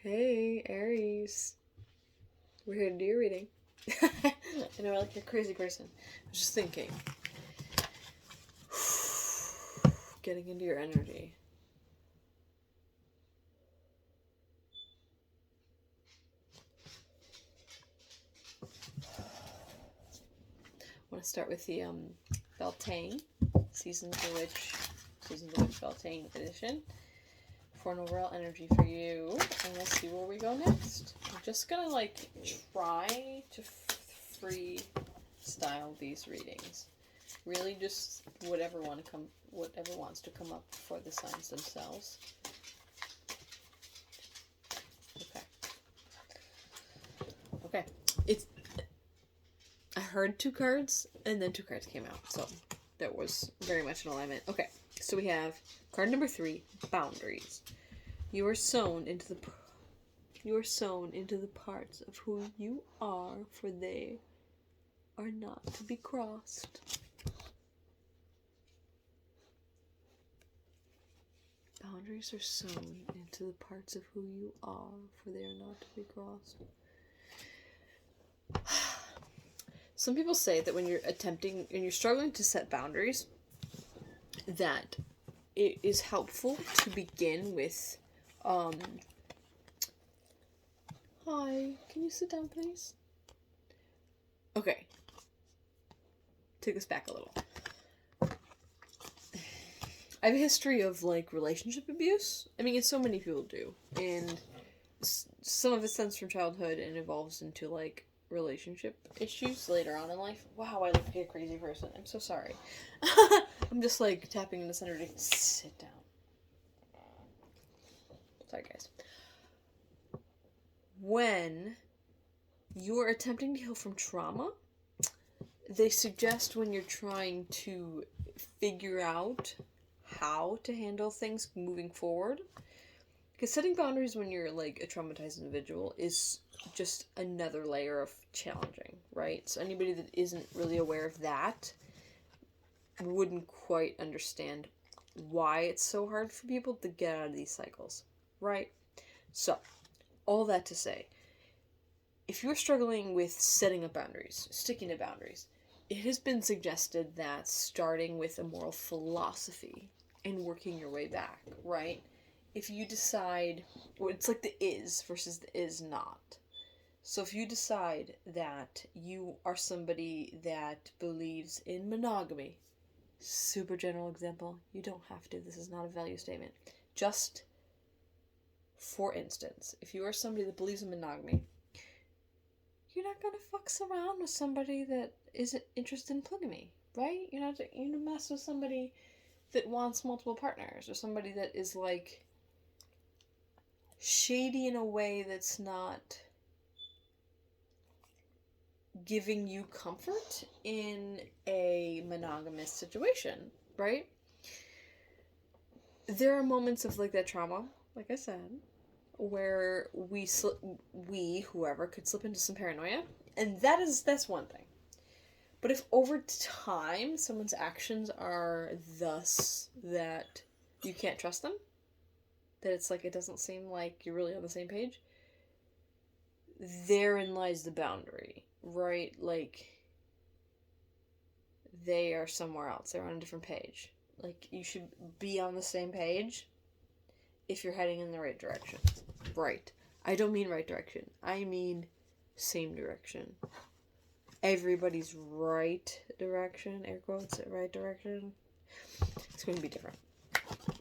Hey, Aries. We're here to do your reading. I know, like a crazy person. I was just thinking. Getting into your energy. I want to start with the Beltane Seasons of the Witch Beltane edition for an overall energy for you, and we'll see where we go next. I'm just gonna try to freestyle these readings. Really, just whatever wants to come up for the signs themselves. Okay. I heard two cards, and then two cards came out, so that was very much in alignment. Okay, so we have card number 3, Boundaries. You are sown into the parts of who you are, for they are not to be crossed. Boundaries are sown into the parts of who you are, for they are not to be crossed. Some people say that when you're struggling to set boundaries, that it is helpful to begin with, hi, can you sit down, please? Okay. Take this back a little. I have a history of, relationship abuse. I mean, so many people do. And some of it stems from childhood and evolves into, relationship issues later on in life. Wow, I look like a crazy person. I'm so sorry. I'm just, tapping in this energy. Sit down. Sorry, guys. When you're attempting to heal from trauma, they suggest when you're trying to figure out how to handle things moving forward, because setting boundaries when you're, a traumatized individual is just another layer of challenging, right? So anybody that isn't really aware of that wouldn't quite understand why it's so hard for people to get out of these cycles, right? So, all that to say, if you're struggling with setting up boundaries, sticking to boundaries, it has been suggested that starting with a moral philosophy and working your way back, right? If you decide, well, it's like the is versus the is not. So if you decide that you are somebody that believes in monogamy, super general example, you don't have to, this is not a value statement. Just, for instance, if you are somebody that believes in monogamy, you're not gonna fucks around with somebody that isn't interested in polygamy, right? You're not gonna mess with somebody that wants multiple partners, or somebody that is, shady in a way that's not giving you comfort in a monogamous situation, right? There are moments of that trauma, like I said, where whoever could slip into some paranoia, and that's one thing. But if over time someone's actions are thus that you can't trust them, that it's it doesn't seem like you're really on the same page, therein lies the boundary, right? They are somewhere else. They're on a different page. You should be on the same page if you're heading in the right direction. Right. I don't mean right direction. I mean same direction. Everybody's right direction, air quotes, right direction. It's going to be different.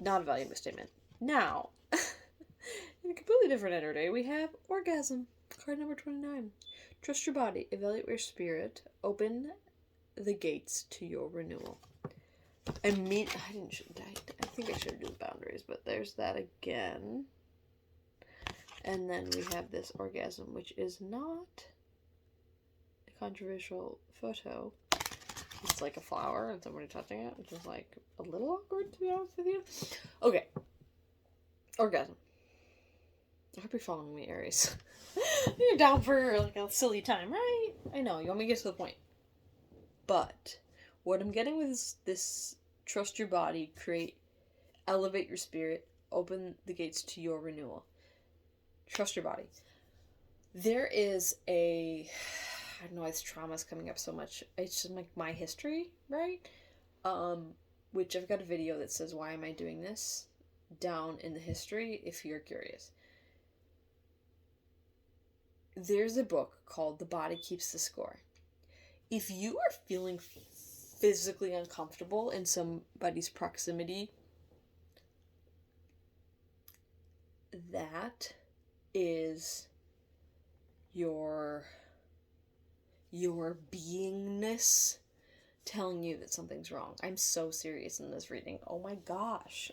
Not a value statement. Now, in a completely different energy, we have Orgasm. Card number 29. Trust your body. Evaluate your spirit. Open the gates to your renewal. I think I should do the boundaries, but there's that again. And then we have this Orgasm, which is not a controversial photo. It's like a flower and somebody touching it, which is a little awkward, to be honest with you. Okay. Orgasm. I hope you're following me, Aries. You're down for a silly time, right? I know, you want me to get to the point. But what I'm getting with this trust your body, elevate your spirit, open the gates to your renewal. Trust your body. There is I don't know why this trauma is coming up so much. It's just like my history, right? Which I've got a video that says why am I doing this down in the history if you're curious. There's a book called The Body Keeps the Score. If you are feeling physically uncomfortable in somebody's proximity, that is your beingness telling you that something's wrong. I'm so serious in this reading. Oh my gosh.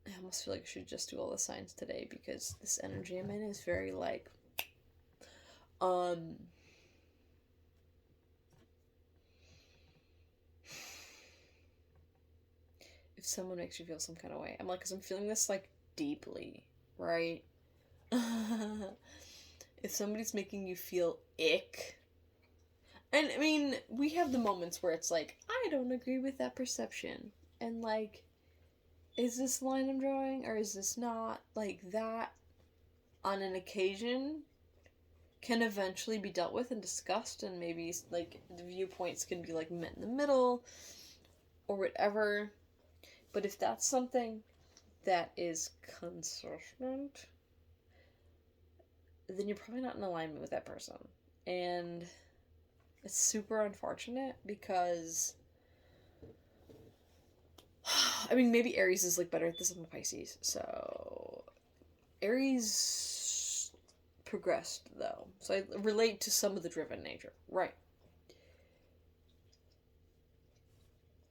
I almost feel like I should just do all the signs today because this energy I'm in is very like if someone makes you feel some kind of way, I'm like, because I'm feeling this like deeply, right? If somebody's making you feel ick, and I mean, we have the moments where it's like, I don't agree with that perception, and like, is this line I'm drawing or is this not? Like, that on an occasion can eventually be dealt with and discussed, and maybe like the viewpoints can be like met in the middle or whatever. But if that's something that is consistent, then you're probably not in alignment with that person. And it's super unfortunate because I mean, maybe Aries is like better at this than Pisces. So Aries progressed though. So I relate to some of the driven nature. Right.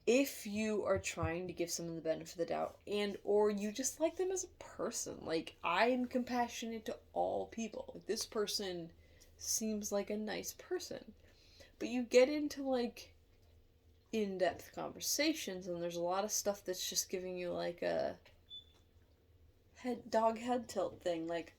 If you are trying to give someone the benefit of the doubt and or you just like them as a person, like I'm compassionate to all people. Like this person seems like a nice person. But you get into like in-depth conversations and there's a lot of stuff that's just giving you like a head tilt thing, like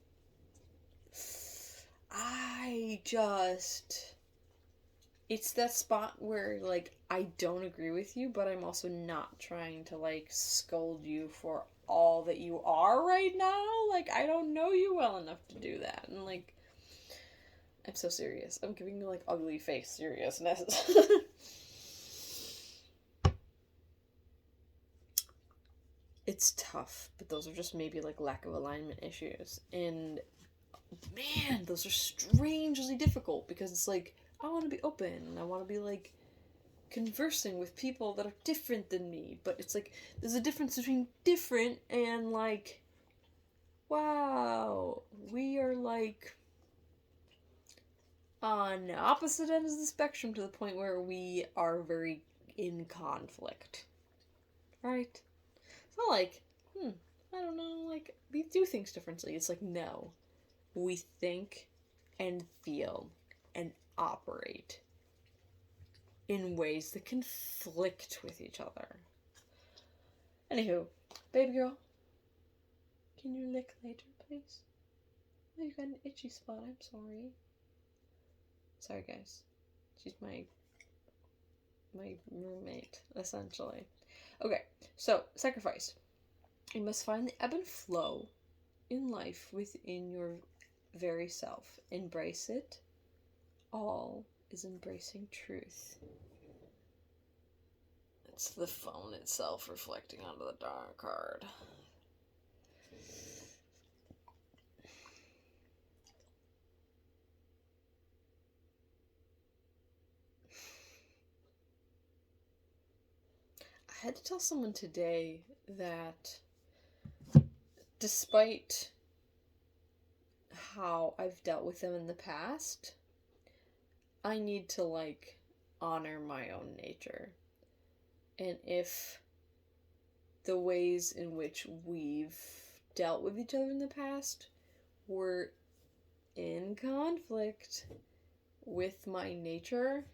it's that spot where like I don't agree with you, but I'm also not trying to like scold you for all that you are right now. Like I don't know you well enough to do that. And like I'm so serious. I'm giving you like ugly face seriousness. It's tough, but those are just maybe like lack of alignment issues. And man, those are strangely difficult because it's like I want to be open and I want to be like conversing with people that are different than me, but it's like there's a difference between different and like wow, we are like on opposite ends of the spectrum to the point where we are very in conflict. Right? It's not like, I don't know, like we do things differently. It's like no. We think and feel and operate in ways that conflict with each other. Anywho, baby girl, can you lick later, please? Oh, you got an itchy spot. I'm sorry. Sorry, guys. She's my roommate, essentially. Okay, so sacrifice. You must find the ebb and flow in life within your very self. Embrace it. All is embracing truth. It's the phone itself reflecting onto the darn card. I had to tell someone today that despite how I've dealt with them in the past, I need to like honor my own nature. And if the ways in which we've dealt with each other in the past were in conflict with my nature,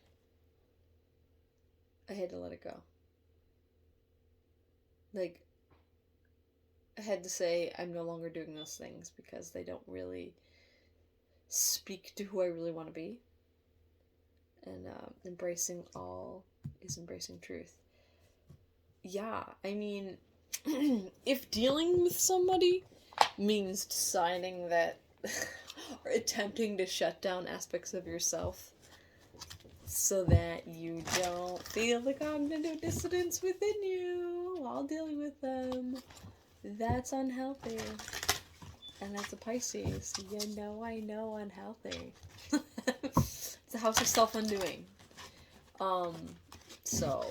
I had to let it go. Like, I had to say I'm no longer doing those things because they don't really speak to who I really want to be. and embracing all is embracing truth. Yeah, I mean, if dealing with somebody means deciding that or attempting to shut down aspects of yourself so that you don't feel the cognitive dissonance within you while dealing with them, that's unhealthy. And that's a Pisces. You know, I know, unhealthy. It's a house of self-undoing. So,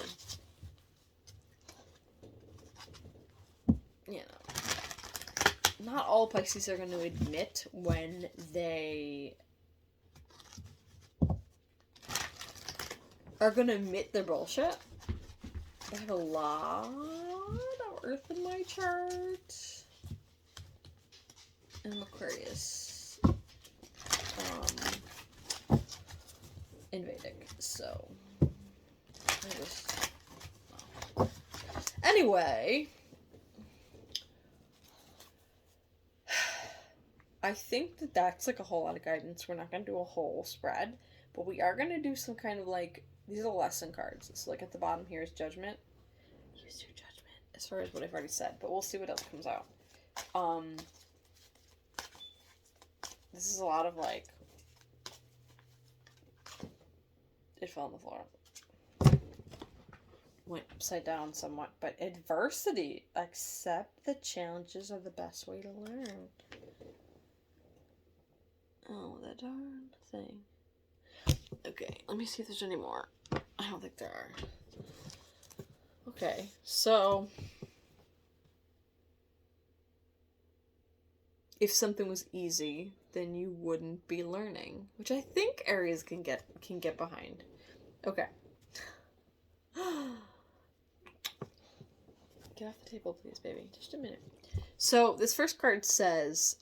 you know, not all Pisces are going to admit when they are going to admit their bullshit. I have a lot of Earth in my chart. And I'm Aquarius. In Vedic, so I just anyway, I think that that's like a whole lot of guidance. We're not gonna do a whole spread, but we are gonna do some kind of like, these are lesson cards. So like at the bottom here is judgment. Use your judgment as far as what I've already said, but we'll see what else comes out. This is a lot of like, it fell on the floor. Went upside down somewhat, but adversity. Accept the challenges are the best way to learn. Oh, that darn thing. Okay, let me see if there's any more. I don't think there are. Okay, so if something was easy, then you wouldn't be learning, which I think Aries can get behind. Okay. Get off the table, please, baby. Just a minute. So this first card says,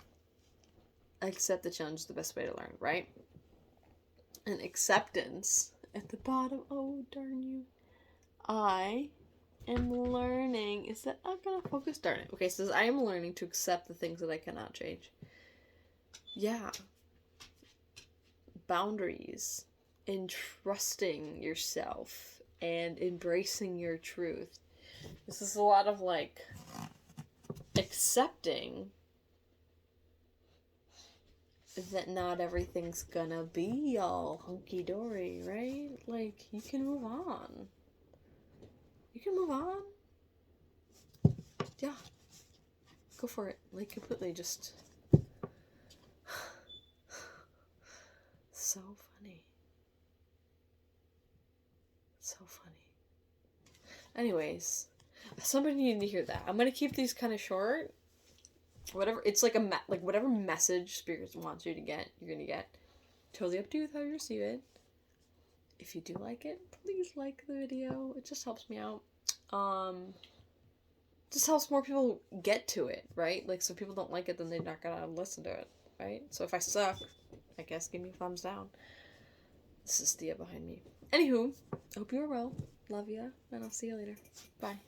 accept the challenge is the best way to learn, right? And acceptance at the bottom. Oh, darn you. I am learning. Is that not gonna focus? Darn it. Okay, it says I am learning to accept the things that I cannot change. Yeah. Boundaries. And trusting yourself and embracing your truth. This is a lot of like accepting that not everything's gonna be all hunky-dory, right? Like, you can move on. You can move on. Yeah. Go for it. Like, completely just... So funny. So funny. Anyways, somebody needed to hear that. I'm gonna keep these kind of short. Whatever, it's like whatever message Spirit wants you to get, you're gonna get. Totally up to you with how you receive it. If you do like it, please like the video. It just helps me out. Just helps more people get to it, right? Like, so if people don't like it, then they're not gonna listen to it, right? So if I suck, I guess give me a thumbs down. This is Thea behind me. Anywho, I hope you are well. Love ya, and I'll see you later. Bye.